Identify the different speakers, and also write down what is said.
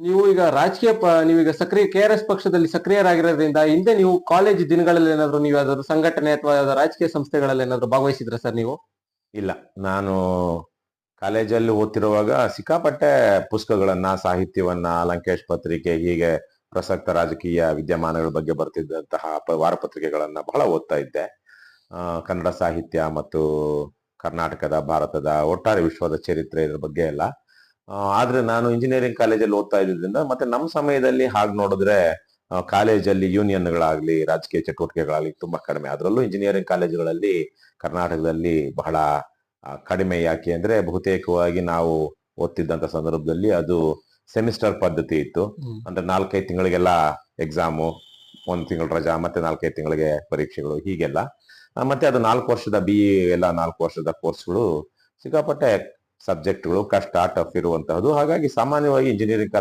Speaker 1: ನೀವು ಈಗ ನೀವೀಗ ಸಕ್ರಿಯ KRS ಪಕ್ಷದಲ್ಲಿ ಸಕ್ರಿಯರಾಗಿರೋದ್ರಿಂದ ಹಿಂದೆ ನೀವು ಕಾಲೇಜ್ ದಿನಗಳಲ್ಲಿ ಏನಾದ್ರು ನೀವು ಯಾವ್ದಾದ್ರು ಸಂಘಟನೆ ಅಥವಾ ಯಾವ್ದಾದ್ರು ರಾಜಕೀಯ ಸಂಸ್ಥೆಗಳಲ್ಲಿ ಏನಾದ್ರು ಭಾಗವಹಿಸಿದ್ರ ಸರ್ ನೀವು?
Speaker 2: ಇಲ್ಲ, ನಾನು ಕಾಲೇಜಲ್ಲಿ ಓದ್ತಿರುವಾಗ ಸಿಕ್ಕಾಪಟ್ಟೆ ಪುಸ್ತಕಗಳನ್ನ, ಸಾಹಿತ್ಯವನ್ನ, ಲಂಕೇಶ್ ಪತ್ರಿಕೆ, ಹೀಗೆ ಪ್ರಸಕ್ತ ರಾಜಕೀಯ ವಿದ್ಯಮಾನಗಳ ಬಗ್ಗೆ ಬರ್ತಿದ್ದಂತಹ ವಾರಪತ್ರಿಕೆಗಳನ್ನ ಬಹಳ ಓದ್ತಾ ಇದ್ದೆ. ಕನ್ನಡ ಸಾಹಿತ್ಯ ಮತ್ತು ಕರ್ನಾಟಕದ, ಭಾರತದ, ಒಟ್ಟಾರೆ ವಿಶ್ವದ ಚರಿತ್ರೆ ಇದ್ರ ಬಗ್ಗೆ ಎಲ್ಲ. ಆದ್ರೆ ನಾನು ಇಂಜಿನಿಯರಿಂಗ್ ಕಾಲೇಜಲ್ಲಿ ಓದ್ತಾ ಇದ್ದಿದ್ರಿಂದ, ಮತ್ತೆ ನಮ್ಮ ಸಮಯದಲ್ಲಿ ಹಾಗೆ ನೋಡಿದ್ರೆ ಕಾಲೇಜಲ್ಲಿ ಯೂನಿಯನ್ಗಳಾಗ್ಲಿ, ರಾಜಕೀಯ ಚಟುವಟಿಕೆಗಳಾಗ್ಲಿ ತುಂಬಾ ಕಡಿಮೆ. ಅದರಲ್ಲೂ ಇಂಜಿನಿಯರಿಂಗ್ ಕಾಲೇಜುಗಳಲ್ಲಿ ಕರ್ನಾಟಕದಲ್ಲಿ ಬಹಳ ಕಡಿಮೆ. ಯಾಕೆ ಅಂದ್ರೆ ಬಹುತೇಕವಾಗಿ ನಾವು ಓದ್ತಿದ್ದಂತ ಸಂದರ್ಭದಲ್ಲಿ ಅದು ಸೆಮಿಸ್ಟರ್ ಪದ್ಧತಿ ಇತ್ತು. ಅಂದ್ರೆ 4-5 ತಿಂಗಳಿಗೆಲ್ಲ ಎಕ್ಸಾಮು, 1 ತಿಂಗಳು ರಜಾ, ಮತ್ತೆ 4-5 ತಿಂಗಳಿಗೆ ಪರೀಕ್ಷೆಗಳು, ಹೀಗೆಲ್ಲ. ಮತ್ತೆ ಅದು 4 ವರ್ಷದ BE ಎಲ್ಲ 4 ವರ್ಷದ ಕೋರ್ಸ್ಗಳು, ಸಿಕ್ಕಾಪಟ್ಟೆ ಸಬ್ಜೆಕ್ಟ್ಗಳು ಕಷ್ಟ, ಟಫ್ ಇರುವಂತಹದ್ದು. ಹಾಗಾಗಿ ಸಾಮಾನ್ಯವಾಗಿ ಇಂಜಿನಿಯರಿಂಗ್ ಕಾಲೇಜ್